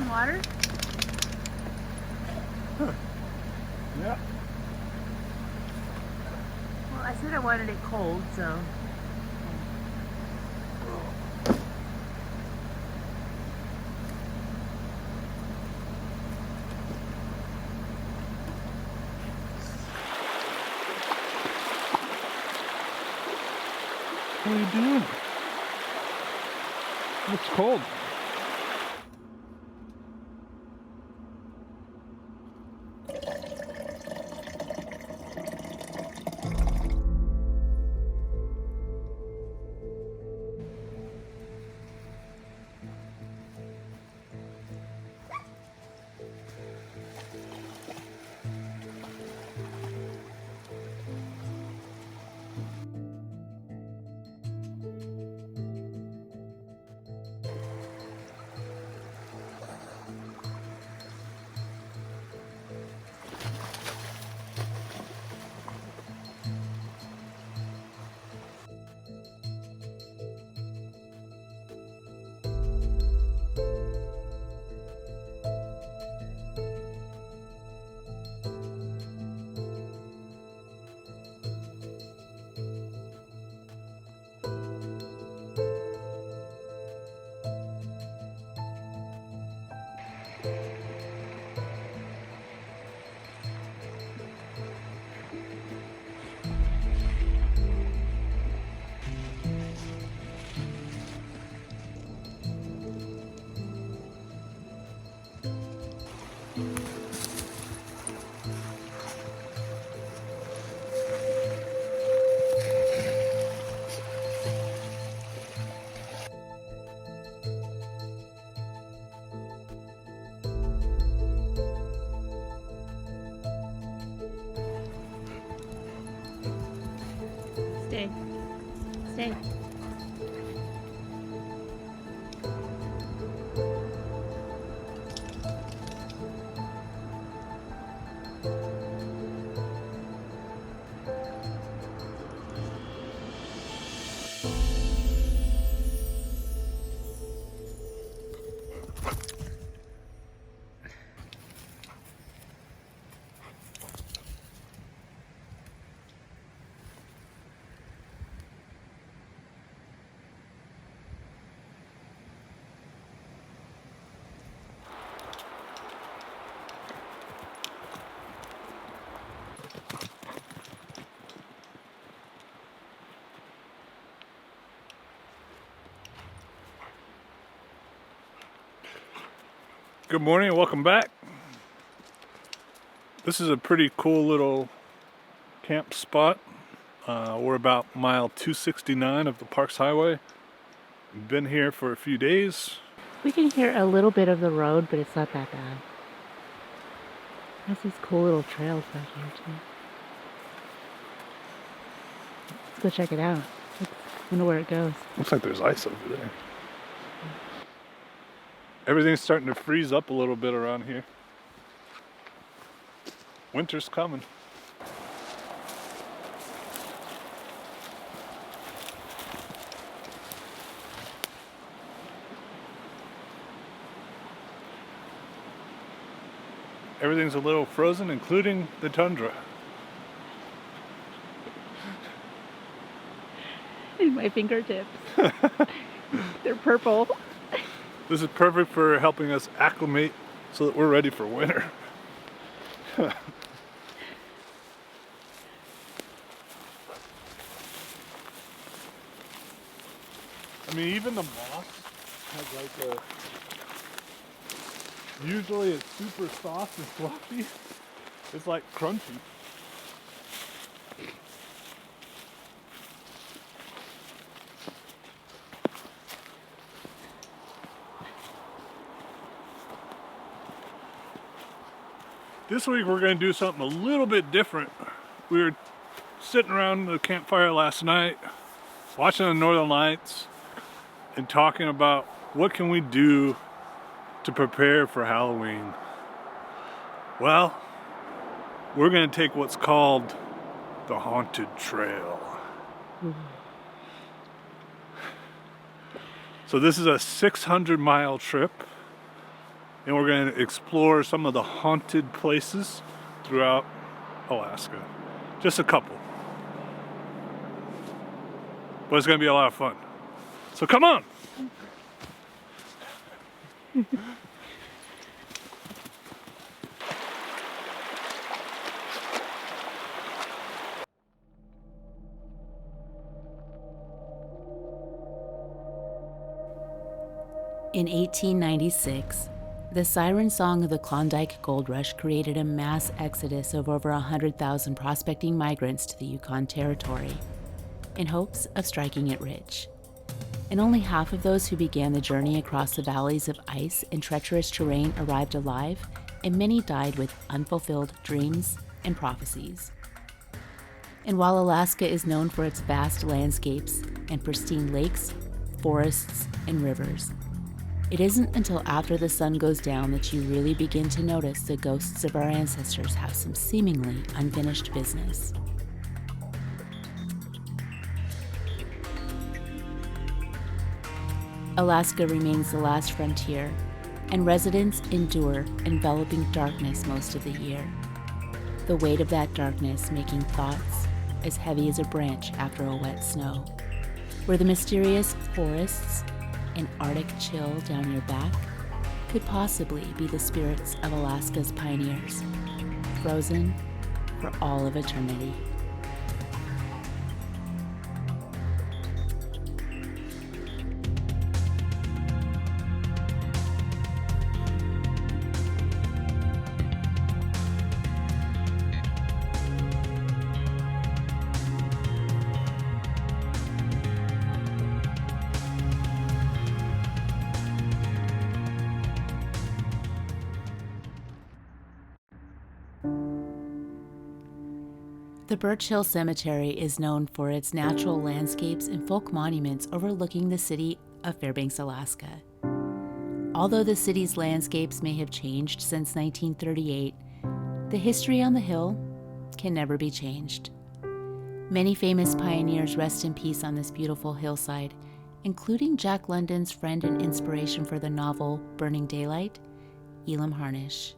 some water? Huh. Yeah. Well, I said I wanted it cold, so. What are you doing? It's cold. Stay. Stay. Good morning and welcome back. This is a pretty cool little camp spot. We're about mile 269 of the Parks Highway. We've been here for a few days. We can hear a little bit of the road, but it's not that bad. There's these cool little trails back here too. Let's go check it out. I wonder where it goes. Looks like there's ice over there. Everything's starting to freeze up a little bit around here. Winter's coming. Everything's a little frozen, including the tundra. In my fingertips. They're purple. This is perfect for helping us acclimate so that we're ready for winter. I mean, even the moss has like a... Usually it's super soft and fluffy. It's like crunchy. This week we're going to do something a little bit different. We were sitting around the campfire last night, watching the Northern Lights, and talking about what can we do to prepare for Halloween. Well, we're going to take what's called the Haunted Trail. So this is a 600-mile trip. and we're going to explore some of the haunted places throughout Alaska. Just a couple. But it's going to be a lot of fun. So come on! In 1896, the siren song of the Klondike Gold Rush created a mass exodus of over 100,000 prospecting migrants to the Yukon Territory in hopes of striking it rich. And only half of those who began the journey across the valleys of ice and treacherous terrain arrived alive, and many died with unfulfilled dreams and prophecies. And while Alaska is known for its vast landscapes and pristine lakes, forests, and rivers, it isn't until after the sun goes down that you really begin to notice the ghosts of our ancestors have some seemingly unfinished business. Alaska remains the last frontier, and residents endure enveloping darkness most of the year. The weight of that darkness making thoughts as heavy as a branch after a wet snow, where the mysterious forests and Arctic chill down your back could possibly be the spirits of Alaska's pioneers, frozen for all of eternity. The Birch Hill Cemetery is known for its natural landscapes and folk monuments overlooking the city of Fairbanks, Alaska. Although the city's landscapes may have changed since 1938, the history on the hill can never be changed. Many famous pioneers rest in peace on this beautiful hillside, including Jack London's friend and inspiration for the novel Burning Daylight, Elam Harnish.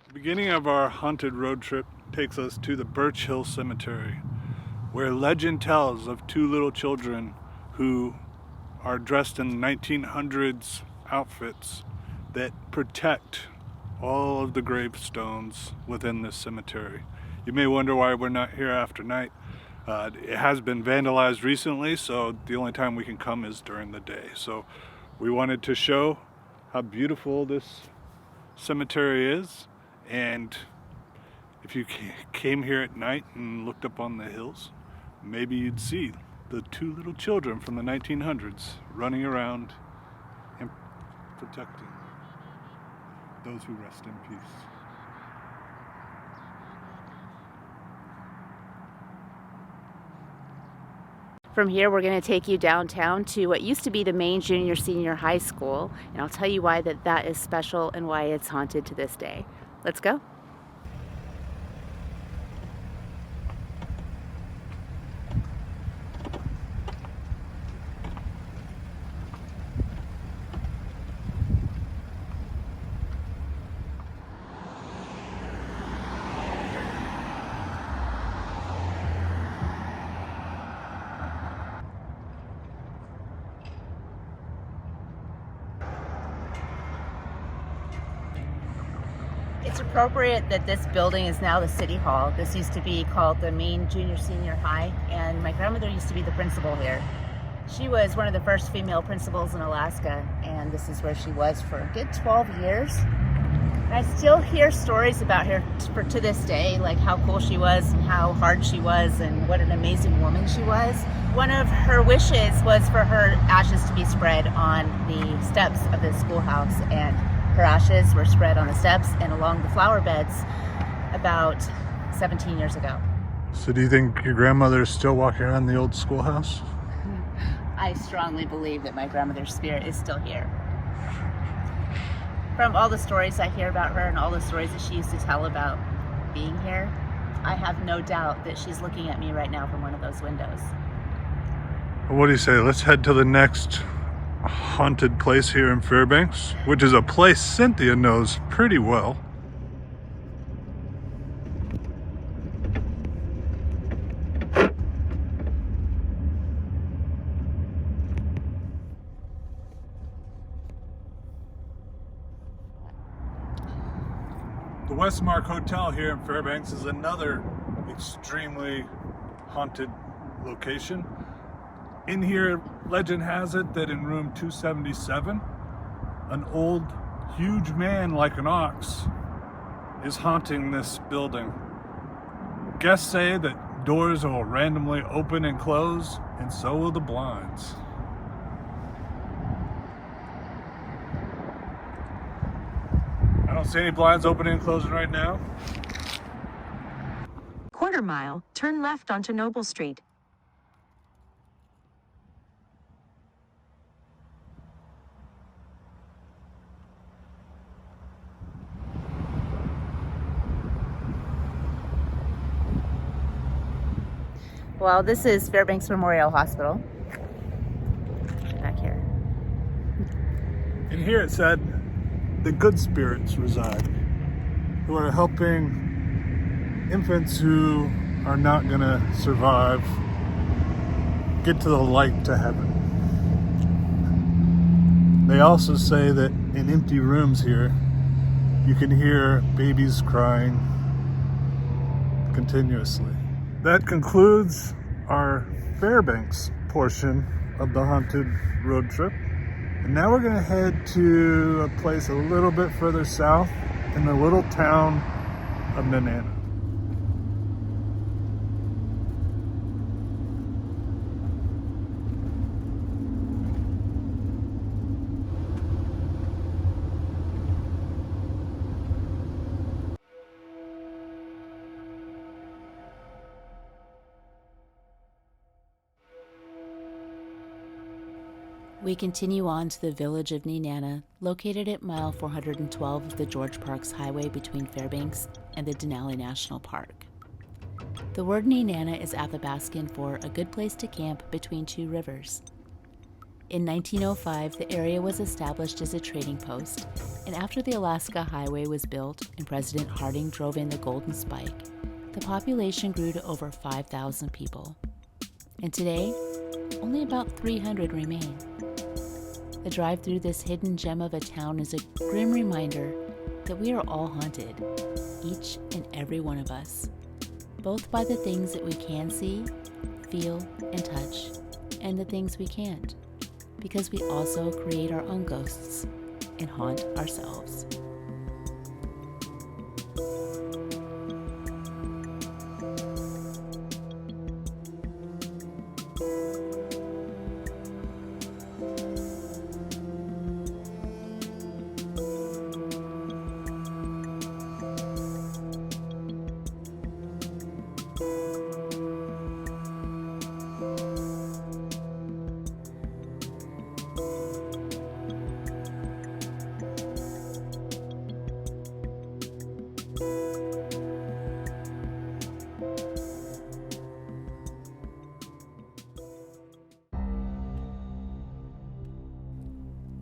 The beginning of our haunted road trip takes us to the Birch Hill Cemetery, where legend tells of two little children who are dressed in 1900s outfits that protect all of the gravestones within this cemetery. You may wonder why we're not here after night. It has been vandalized recently, so the only time we can come is during the day. So we wanted to show how beautiful this cemetery is, and if you came here at night and looked up on the hills, maybe you'd see the two little children from the 1900s running around and protecting those who rest in peace. From here, we're going to take you downtown to what used to be the main junior-senior high school, and I'll tell you why that is special and why it's haunted to this day. Let's go. It's appropriate that this building is now the city hall. This used to be called the main junior senior high, and my grandmother used to be the principal here. She was one of the first female principals in Alaska, and this is where she was for a good 12 years. And I still hear stories about her to this day, like how cool she was and how hard she was and what an amazing woman she was. One of her wishes was for her ashes to be spread on the steps of the schoolhouse, and her ashes were spread on the steps and along the flower beds about 17 years ago. So do you think your grandmother is still walking around the old schoolhouse? I strongly believe that my grandmother's spirit is still here. From all the stories I hear about her and all the stories that she used to tell about being here, I have no doubt that she's looking at me right now from one of those windows. Well, what do you say? Let's head to the next haunted place here in Fairbanks, which is a place Cynthia knows pretty well. The Westmark Hotel here in Fairbanks is another extremely haunted location. In here, legend has it that in room 277, an old, huge man like an ox is haunting this building. Guests say that doors will randomly open and close, and so will the blinds. I don't see any blinds opening and closing right now. Quarter mile, turn left onto Noble Street. Well, this is Fairbanks Memorial Hospital. Back here. In here it said the good spirits reside, who are helping infants who are not gonna survive get to the light to heaven. They also say that in empty rooms here, you can hear babies crying continuously. That concludes our Fairbanks portion of the haunted road trip. And now we're gonna head to a place a little bit further south in the little town of Nenana. We continue on to the village of Nenana, located at mile 412 of the George Parks Highway between Fairbanks and the Denali National Park. The word Nenana is Athabascan for a good place to camp between two rivers. In 1905, the area was established as a trading post, and after the Alaska Highway was built and President Harding drove in the Golden Spike, the population grew to over 5,000 people. And today, only about 300 remain. The drive through this hidden gem of a town is a grim reminder that we are all haunted, each and every one of us, both by the things that we can see, feel, and touch, and the things we can't, because we also create our own ghosts and haunt ourselves.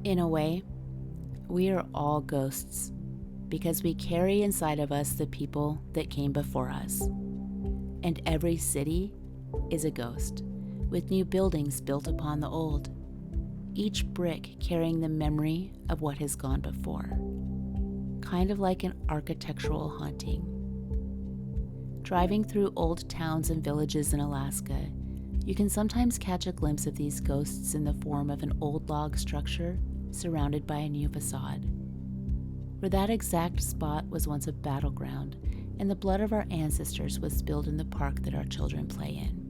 In a way, we are all ghosts because we carry inside of us the people that came before us. And every city is a ghost, with new buildings built upon the old, each brick carrying the memory of what has gone before. kind of like an architectural haunting. Driving through old towns and villages in Alaska, you can sometimes catch a glimpse of these ghosts in the form of an old log structure surrounded by a new facade. Where that exact spot was once a battleground, and the blood of our ancestors was spilled in the park that our children play in.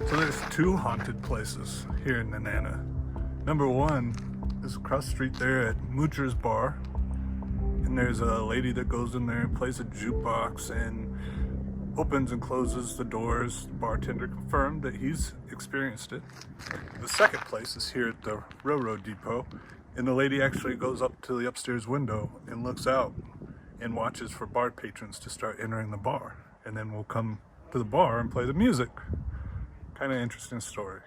So there's two haunted places here in Nenana. Number one is across the street there at Moocher's Bar. And there's a lady that goes in there and plays a jukebox and opens and closes the doors. The bartender confirmed that he's experienced it. The second place is here at the railroad depot. And the lady actually goes up to the upstairs window and looks out and watches for bar patrons to start entering the bar. And then we'll come to the bar and play the music. Kind of interesting story.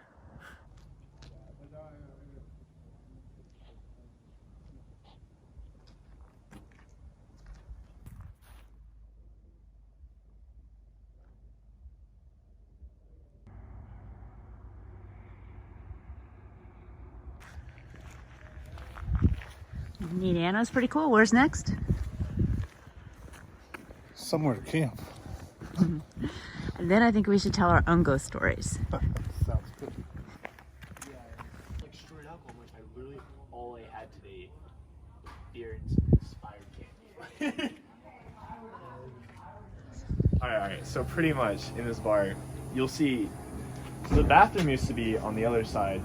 Nenana's pretty cool. Where's next? Somewhere to camp. And then I think we should tell our own ghost stories. Sounds good. Yeah, like straight alcohol, which I literally all I had today, beer and some expired candy. Alright, so pretty much in this bar, you'll see, so the bathroom used to be on the other side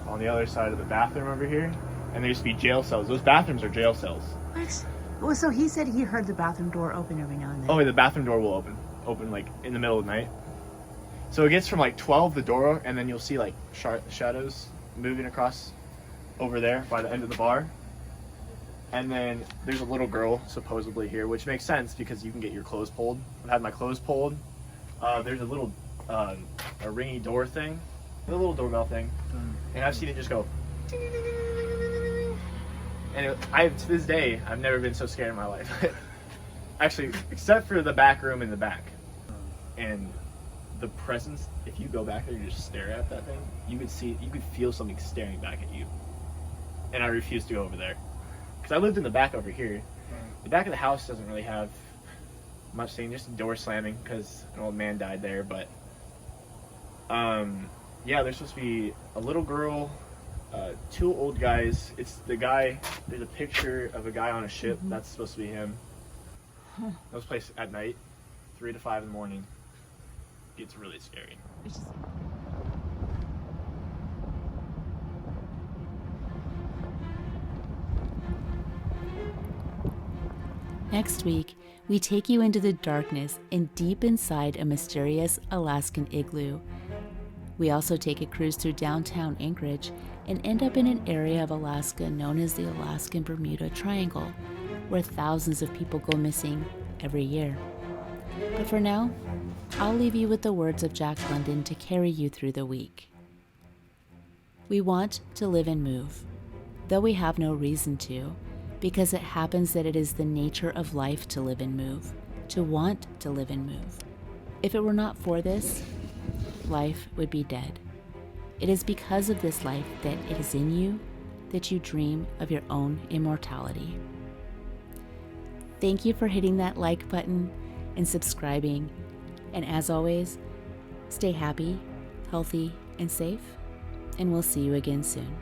of the bathroom over here, and there used to be jail cells. Those bathrooms are jail cells. What? Well, so he said he heard the bathroom door open every now and then. Oh, wait, the bathroom door will open like in the middle of the night. So it gets from like 12 the door, and then you'll see like shadows moving across over there by the end of the bar. And then there's a little girl supposedly here, which makes sense because you can get your clothes pulled. I've had my clothes pulled. There's a little a ringy door thing, the little doorbell thing, and I've seen it just go. And to this day, I've never been so scared in my life. Actually, except for the back room in the back. And the presence, if you go back there and just stare at that thing, you could feel something staring back at you. And I refuse to go over there. Because I lived in the back over here. The back of the house doesn't really have much thing, just a door slamming because an old man died there. But, yeah, there's supposed to be a little girl, two old guys. It's the guy, there's a picture of a guy on a ship. That's supposed to be him. Those places at night, 3 to 5 in the morning, gets really scary. Next week, we take you into the darkness and deep inside a mysterious Alaskan igloo. We also take a cruise through downtown Anchorage and end up in an area of Alaska known as the Alaskan Bermuda Triangle, where thousands of people go missing every year. But for now, I'll leave you with the words of Jack London to carry you through the week. We want to live and move, though we have no reason to, because it happens that it is the nature of life to live and move, to want to live and move. If it were not for this, life would be dead. It is because of this life that it is in you that you dream of your own immortality. Thank you for hitting that like button and subscribing. And as always, stay happy, healthy, and safe, and we'll see you again soon.